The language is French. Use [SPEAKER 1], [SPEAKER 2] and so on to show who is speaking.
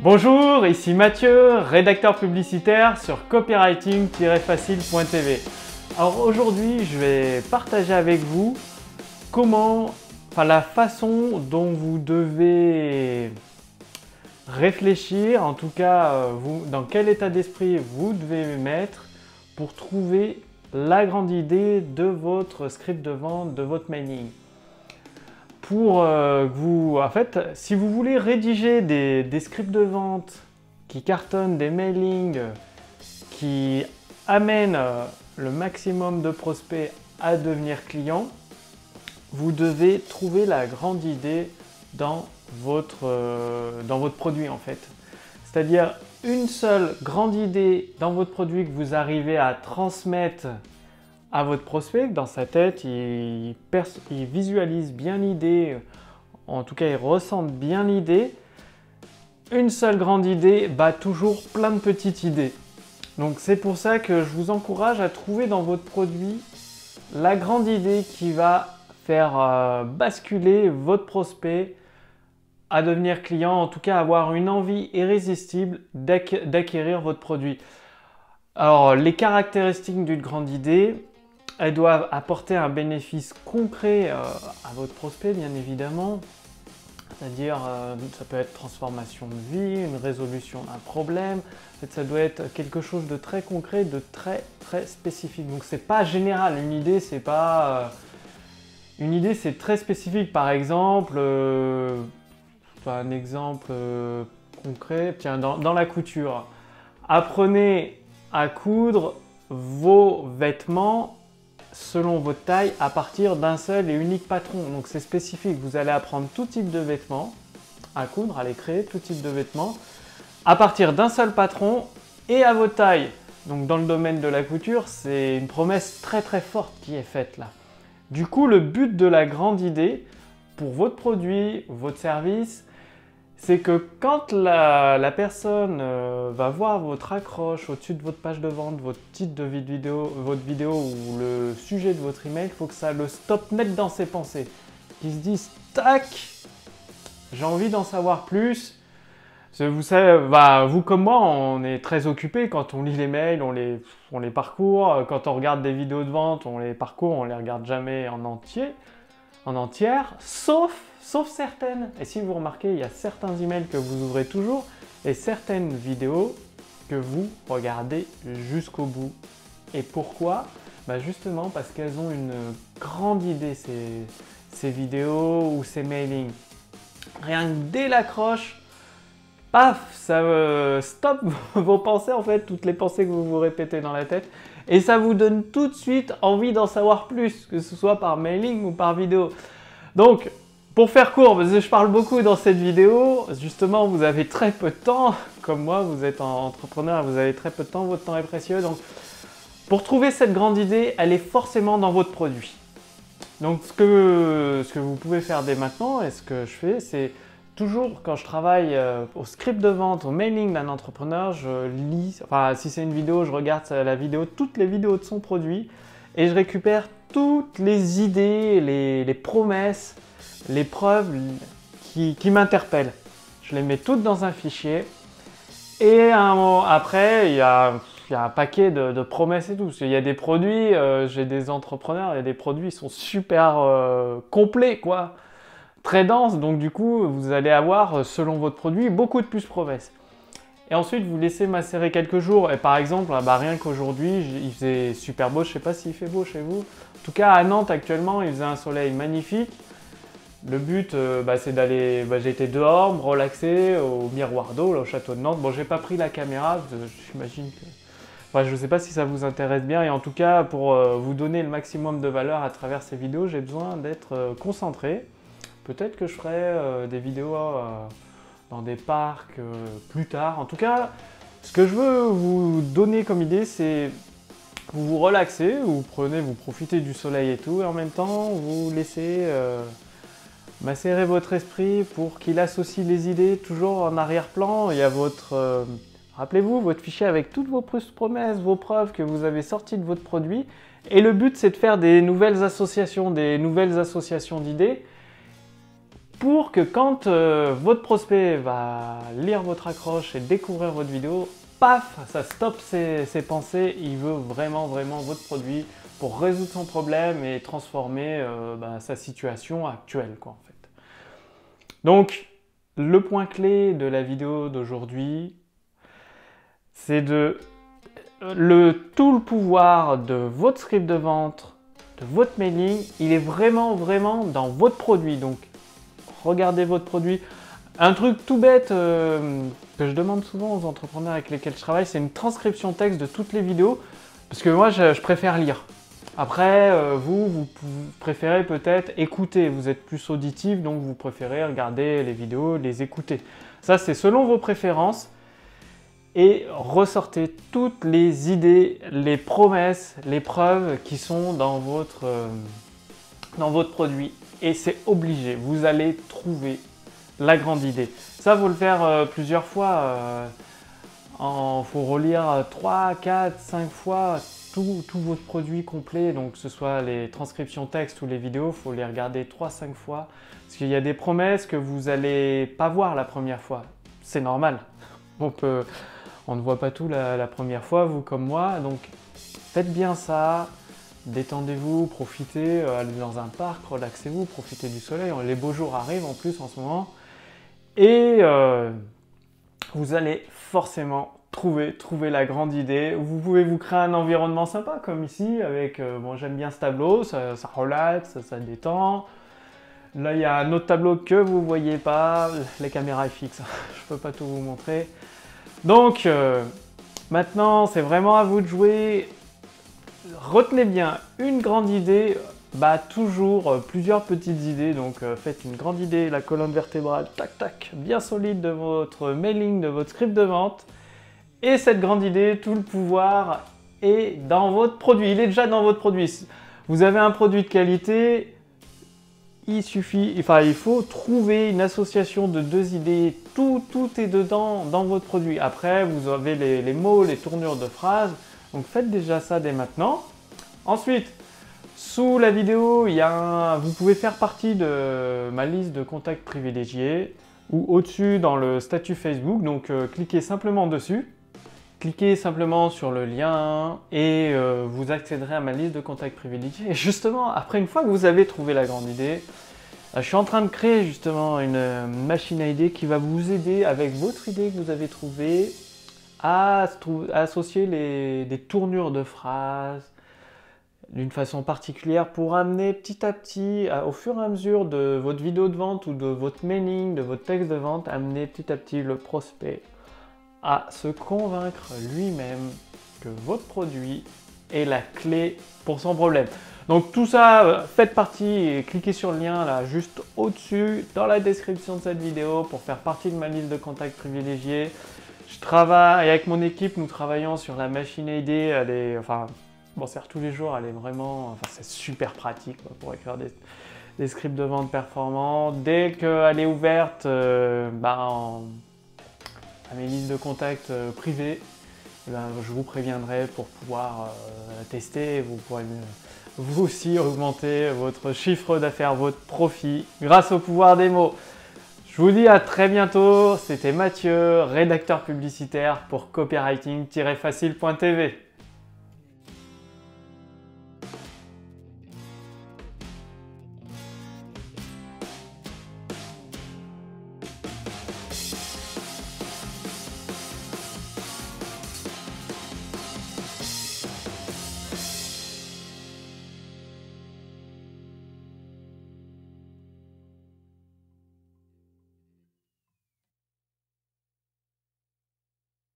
[SPEAKER 1] Bonjour, ici Mathieu, rédacteur publicitaire sur copywriting-facile.tv. Alors aujourd'hui, je vais partager avec vous la façon dont vous devez réfléchir, en tout cas dans quel état d'esprit vous devez mettre pour trouver la grande idée de votre script de vente, de votre mailing. Si vous voulez rédiger des scripts de vente qui cartonnent, des mailings qui amènent le maximum de prospects à devenir clients, vous devez trouver la grande idée dans votre produit en fait. C'est-à-dire une seule grande idée dans votre produit que vous arrivez à transmettre à votre prospect. Dans sa tête, il visualise bien l'idée, en tout cas il ressent bien l'idée. Une seule grande idée bat toujours plein de petites idées. Donc c'est pour ça que je vous encourage à trouver dans votre produit la grande idée qui va faire basculer votre prospect à devenir client, en tout cas avoir une envie irrésistible d'acquérir votre produit. Alors les caractéristiques d'une grande idée, elles doivent apporter un bénéfice concret à votre prospect, bien évidemment. C'est-à-dire, ça peut être transformation de vie, une résolution d'un problème. En fait, ça doit être quelque chose de très concret, de très spécifique. Donc, c'est pas général. Une idée, c'est pas. Une idée, c'est très spécifique. Par exemple, un exemple concret. Tiens, dans la couture, apprenez à coudre vos vêtements selon votre taille à partir d'un seul et unique patron. Donc c'est spécifique, vous allez apprendre tout type de vêtements à coudre, à les créer, tout type de vêtements à partir d'un seul patron et à votre taille. Donc dans le domaine de la couture, c'est une promesse très forte qui est faite là. Du coup, le but de la grande idée pour votre produit, votre service, c'est que quand la personne va voir votre accroche au-dessus de votre page de vente, votre titre de votre vidéo ou le sujet de votre email, il faut que ça le stoppe net dans ses pensées. Qu'ils se disent « tac, j'ai envie d'en savoir plus ». Vous savez, vous comme moi, on est très occupés quand on lit les mails, on les parcourt. Quand on regarde des vidéos de vente, on les parcourt, on les regarde jamais en entière, sauf certaines. Et si vous remarquez, il y a certains emails que vous ouvrez toujours et certaines vidéos que vous regardez jusqu'au bout. Et pourquoi? Justement parce qu'elles ont une grande idée, ces vidéos ou ces mailings. Rien que dès l'accroche, paf, ça stoppe vos pensées en fait, toutes les pensées que vous vous répétez dans la tête. Et ça vous donne tout de suite envie d'en savoir plus, que ce soit par mailing ou par vidéo. Donc, pour faire court, parce que je parle beaucoup dans cette vidéo, justement, vous avez très peu de temps. Comme moi, vous êtes entrepreneur, vous avez très peu de temps, votre temps est précieux. Donc, pour trouver cette grande idée, elle est forcément dans votre produit. Donc, ce que vous pouvez faire dès maintenant, et ce que je fais, c'est toujours quand je travaille au script de vente, au mailing d'un entrepreneur, je lis, si c'est une vidéo, je regarde toutes les vidéos de son produit et je récupère toutes les idées, les promesses, les preuves qui m'interpellent. Je les mets toutes dans un fichier et après, il y a un paquet de promesses et tout. Il y a des produits, j'ai des entrepreneurs, il y a des produits qui sont super complets, quoi. Très dense, donc du coup, vous allez avoir, selon votre produit, beaucoup de plus promesses. Et ensuite, vous laissez macérer quelques jours. Et par exemple, rien qu'aujourd'hui, il faisait super beau. Je ne sais pas s'il fait beau chez vous. En tout cas, à Nantes, actuellement, il faisait un soleil magnifique. Le but, c'est d'aller... j'ai été dehors, me relaxer au miroir d'eau, là, au château de Nantes. Bon, j'ai pas pris la caméra, j'imagine que... je ne sais pas si ça vous intéresse bien. Et en tout cas, pour vous donner le maximum de valeur à travers ces vidéos, j'ai besoin d'être concentré. Peut-être que je ferai des vidéos dans des parcs plus tard. En tout cas, ce que je veux vous donner comme idée, c'est vous relaxer, vous profitez du soleil et tout, et en même temps, vous laissez macérer votre esprit pour qu'il associe les idées toujours en arrière-plan. Il y a rappelez-vous, votre fichier avec toutes vos promesses, vos preuves que vous avez sorties de votre produit. Et le but, c'est de faire des nouvelles associations d'idées pour que quand votre prospect va lire votre accroche et découvrir votre vidéo, paf, ça stoppe ses pensées, il veut vraiment votre produit pour résoudre son problème et transformer sa situation actuelle, quoi, en fait. Donc, le point clé de la vidéo d'aujourd'hui, c'est tout le pouvoir de votre script de vente, de votre mailing, il est vraiment dans votre produit. Donc, regardez votre produit. Un truc tout bête que je demande souvent aux entrepreneurs avec lesquels je travaille, c'est une transcription texte de toutes les vidéos, parce que moi, je préfère lire. Après, vous préférez peut-être écouter, vous êtes plus auditif, donc vous préférez regarder les vidéos, les écouter. Ça, c'est selon vos préférences. Et ressortez toutes les idées, les promesses, les preuves qui sont dans votre produit. Et c'est obligé, vous allez trouver la grande idée. Ça, il faut le faire plusieurs fois. Il faut relire 3, 4, 5 fois tout votre produit complet. Donc, que ce soit les transcriptions texte ou les vidéos, il faut les regarder 3-5 fois. Parce qu'il y a des promesses que vous n'allez pas voir la première fois. C'est normal. On ne voit pas tout la première fois, vous comme moi. Donc, faites bien ça. Détendez-vous, profitez, allez dans un parc, relaxez-vous, profitez du soleil. Les beaux jours arrivent en plus en ce moment. Et vous allez forcément trouver la grande idée. Vous pouvez vous créer un environnement sympa comme ici avec, j'aime bien ce tableau, ça relaxe, ça détend. Là, il y a un autre tableau que vous ne voyez pas, la caméra est fixe, je ne peux pas tout vous montrer. Donc, maintenant, c'est vraiment à vous de jouer. Retenez bien une grande idée, toujours plusieurs petites idées. Donc, faites une grande idée, la colonne vertébrale, tac, tac, bien solide de votre mailing, de votre script de vente. Et cette grande idée, tout le pouvoir est dans votre produit. Il est déjà dans votre produit. Vous avez un produit de qualité. Il faut trouver une association de deux idées. Tout est dedans dans votre produit. Après, vous avez les mots, les tournures de phrases. Donc, faites déjà ça dès maintenant. Ensuite, sous la vidéo, vous pouvez faire partie de ma liste de contacts privilégiés ou au-dessus dans le statut Facebook. Donc, cliquez simplement dessus. Cliquez simplement sur le lien et vous accéderez à ma liste de contacts privilégiés. Et justement, après une fois que vous avez trouvé la grande idée, je suis en train de créer justement une machine à idées qui va vous aider avec votre idée que vous avez trouvée à associer des tournures de phrases d'une façon particulière pour amener petit à petit, au fur et à mesure de votre vidéo de vente ou de votre mailing, de votre texte de vente, amener petit à petit le prospect à se convaincre lui-même que votre produit est la clé pour son problème. Donc tout ça, faites partie et cliquez sur le lien là juste au-dessus dans la description de cette vidéo pour faire partie de ma liste de contacts privilégiés. Je travaille avec mon équipe, nous travaillons sur la machine à idées. On m'en sert tous les jours, elle est vraiment, c'est super pratique quoi, pour écrire des scripts de vente performants. Dès qu'elle est ouverte à mes listes de contacts privées, je vous préviendrai pour pouvoir la tester. Vous pourrez vous aussi augmenter votre chiffre d'affaires, votre profit grâce au pouvoir des mots. Je vous dis à très bientôt. C'était Mathieu, rédacteur publicitaire pour copywriting-facile.tv.